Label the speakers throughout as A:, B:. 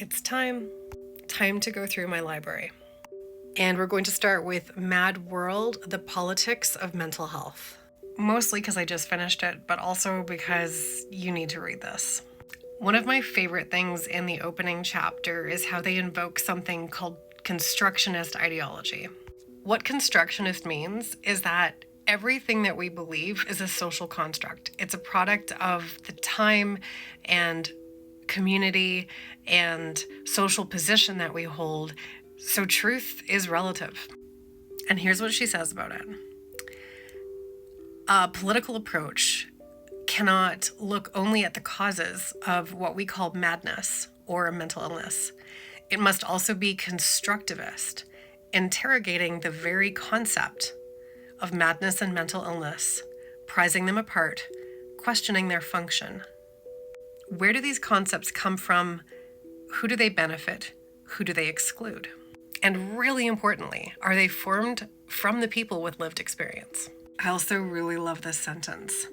A: It's time to go through my library. And we're going to start with Mad World, The Politics of Mental Health. Mostly because I just finished it, but also because you need to read this. One of my favorite things in the opening chapter is how they invoke something called constructionist ideology. What constructionist means is that everything that we believe is a social construct. It's a product of the time and community and social position that we hold. So truth is relative. And here's what she says about it. A political approach cannot look only at the causes of what we call madness or mental illness. It must also be constructivist, interrogating the very concept of madness and mental illness, prizing them apart, questioning their function. Where do these concepts come from? Who do they benefit? Who do they exclude? And really importantly, are they formed from the people with lived experience? I also really love this sentence.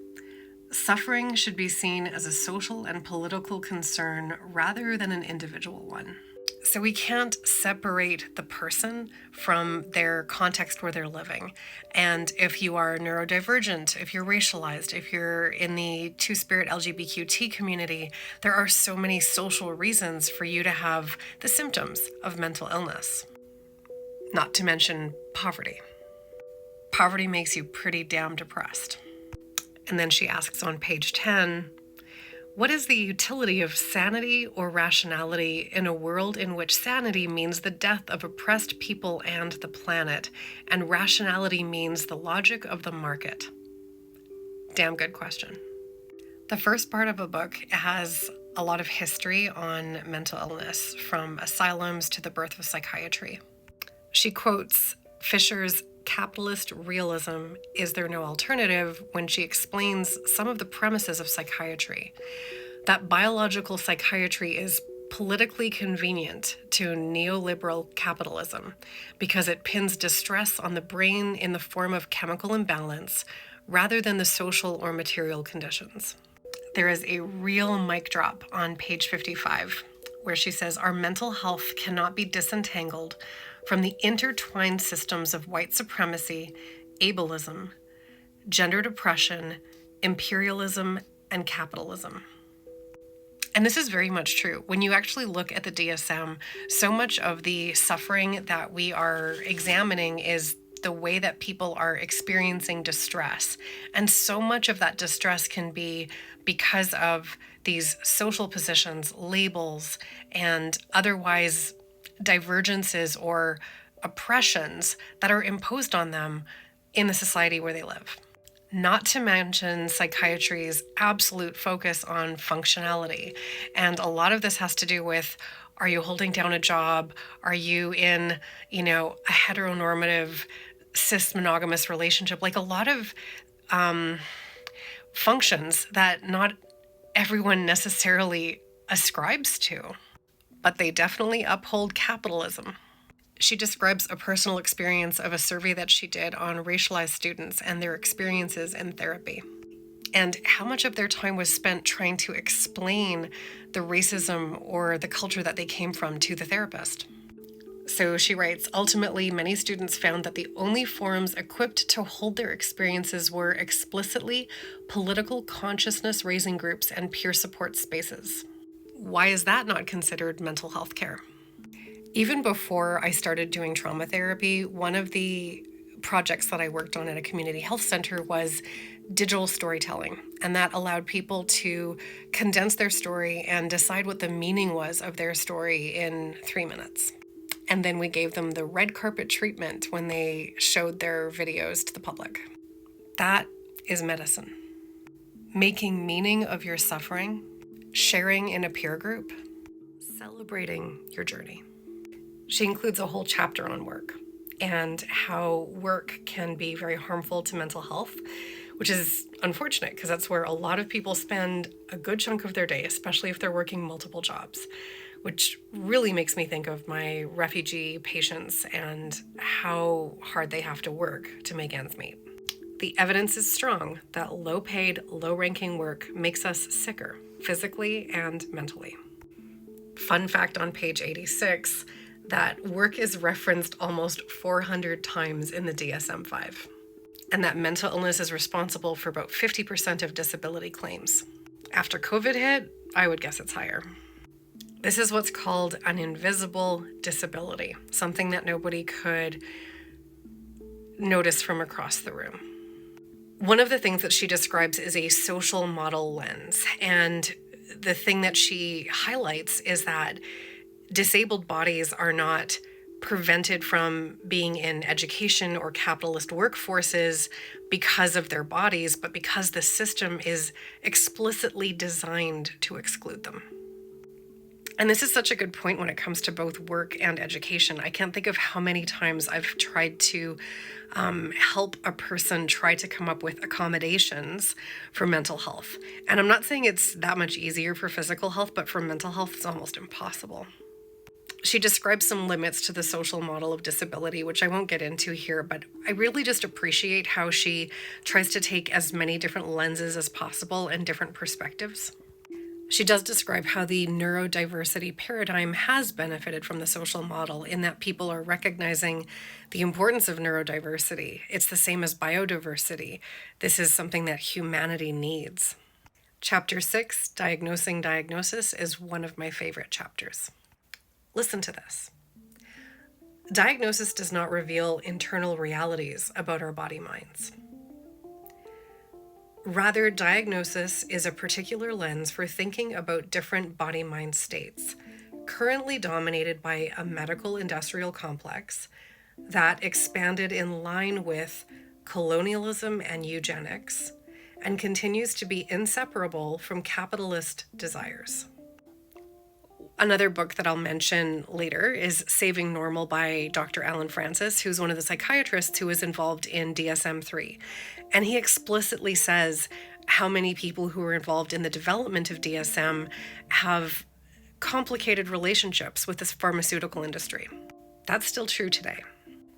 A: Suffering should be seen as a social and political concern rather than an individual one. So we can't separate the person from their context where they're living. And if you are neurodivergent, if you're racialized, if you're in the two-spirit LGBTQ community, there are so many social reasons for you to have the symptoms of mental illness. Not to mention poverty. Poverty makes you pretty damn depressed. And then she asks on page 10, what is the utility of sanity or rationality in a world in which sanity means the death of oppressed people and the planet, and rationality means the logic of the market? Damn good question. The first part of a book has a lot of history on mental illness, from asylums to the birth of psychiatry. She quotes Fisher's capitalist realism, is there no alternative, when she explains some of the premises of psychiatry. That biological psychiatry is politically convenient to neoliberal capitalism because it pins distress on the brain in the form of chemical imbalance rather than the social or material conditions. There is a real mic drop on page 55 where she says, our mental health cannot be disentangled from the intertwined systems of white supremacy, ableism, gendered oppression, imperialism, and capitalism. And this is very much true. When you actually look at the DSM, so much of the suffering that we are examining is the way that people are experiencing distress. And so much of that distress can be because of these social positions, labels, and otherwise divergences or oppressions that are imposed on them in the society where they live. Not to mention psychiatry's absolute focus on functionality. And a lot of this has to do with, are you holding down a job? Are you in, a heteronormative, cis monogamous relationship? Like a lot of functions that not everyone necessarily ascribes to, but they definitely uphold capitalism. She describes a personal experience of a survey that she did on racialized students and their experiences in therapy, and how much of their time was spent trying to explain the racism or the culture that they came from to the therapist. So she writes, ultimately, many students found that the only forums equipped to hold their experiences were explicitly political consciousness-raising groups and peer support spaces. Why is that not considered mental health care? Even before I started doing trauma therapy, one of the projects that I worked on at a community health center was digital storytelling. And that allowed people to condense their story and decide what the meaning was of their story in 3 minutes. And then we gave them the red carpet treatment when they showed their videos to the public. That is medicine. Making meaning of your suffering, sharing in a peer group, celebrating your journey. She includes a whole chapter on work and how work can be very harmful to mental health, which is unfortunate because that's where a lot of people spend a good chunk of their day, especially if they're working multiple jobs, which really makes me think of my refugee patients and how hard they have to work to make ends meet. The evidence is strong that low-paid, low-ranking work makes us sicker, physically and mentally. Fun fact on page 86, that work is referenced almost 400 times in the DSM-5, and that mental illness is responsible for about 50% of disability claims. After COVID hit, I would guess it's higher. This is what's called an invisible disability, something that nobody could notice from across the room. One of the things that she describes is a social model lens, and the thing that she highlights is that disabled bodies are not prevented from being in education or capitalist workforces because of their bodies, but because the system is explicitly designed to exclude them. And this is such a good point when it comes to both work and education. I can't think of how many times I've tried to help a person try to come up with accommodations for mental health. And I'm not saying it's that much easier for physical health, but for mental health, it's almost impossible. She describes some limits to the social model of disability, which I won't get into here, but I really just appreciate how she tries to take as many different lenses as possible and different perspectives. She does describe how the neurodiversity paradigm has benefited from the social model in that people are recognizing the importance of neurodiversity. It's the same as biodiversity. This is something that humanity needs. Chapter 6, Diagnosing Diagnosis, is one of my favorite chapters. Listen to this. Diagnosis does not reveal internal realities about our body-minds. Rather, diagnosis is a particular lens for thinking about different body-mind states, currently dominated by a medical industrial complex that expanded in line with colonialism and eugenics and continues to be inseparable from capitalist desires. Another book that I'll mention later is Saving Normal by Dr. Alan Francis, who's one of the psychiatrists who was involved in DSM-3. And he explicitly says how many people who are involved in the development of DSM have complicated relationships with this pharmaceutical industry. That's still true today.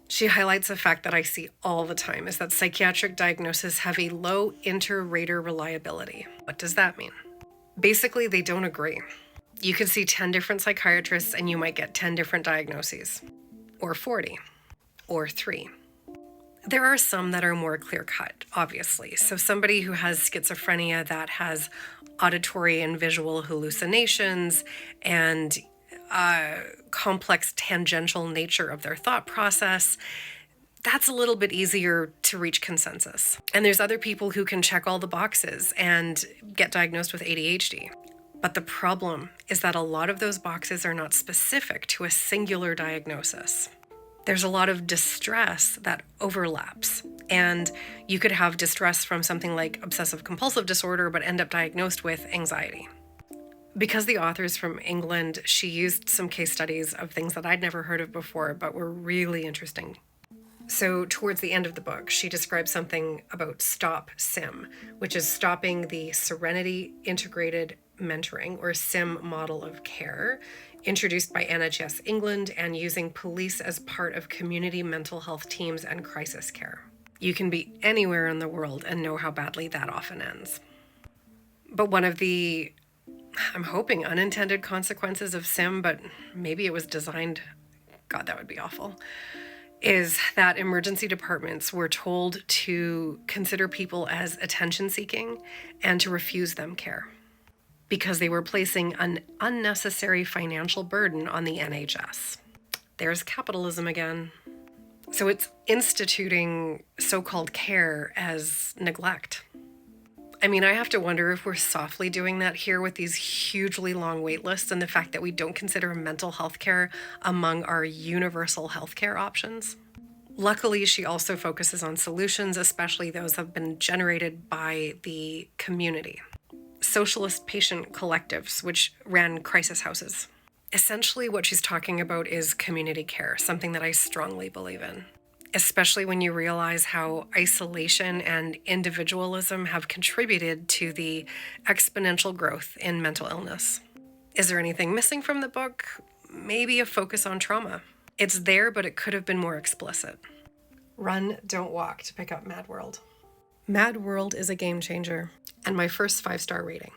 A: She highlights a fact that I see all the time, is that psychiatric diagnoses have a low inter-rater reliability. What does that mean? Basically, they don't agree. You could see 10 different psychiatrists and you might get 10 different diagnoses, or 40, or 3. There are some that are more clear-cut, obviously. So somebody who has schizophrenia that has auditory and visual hallucinations and complex tangential nature of their thought process, that's a little bit easier to reach consensus. And there's other people who can check all the boxes and get diagnosed with ADHD. But the problem is that a lot of those boxes are not specific to a singular diagnosis. There's a lot of distress that overlaps, and you could have distress from something like obsessive compulsive disorder but end up diagnosed with anxiety. Because the author's from England, she used some case studies of things that I'd never heard of before but were really interesting. So towards the end of the book, she describes something about Stop SIM, which is stopping the Serenity Integrated Mentoring, or SIM model of care, introduced by NHS England and using police as part of community mental health teams and crisis care. You can be anywhere in the world and know how badly that often ends. But one of the, I'm hoping, unintended consequences of SIM, but maybe it was designed, God, that would be awful, is that emergency departments were told to consider people as attention-seeking and to refuse them care, because they were placing an unnecessary financial burden on the NHS. There's capitalism again. So it's instituting so-called care as neglect. I mean, I have to wonder if we're softly doing that here with these hugely long wait lists and the fact that we don't consider mental health care among our universal healthcare options. Luckily, she also focuses on solutions, especially those that have been generated by the community. Socialist patient collectives, which ran crisis houses. Essentially, what she's talking about is community care, something that I strongly believe in, especially when you realize how isolation and individualism have contributed to the exponential growth in mental illness. Is there anything missing from the book? Maybe a focus on trauma. It's there, but it could have been more explicit. Run, don't walk to pick up Mad World. Mad World is a game changer, and my first 5-star rating.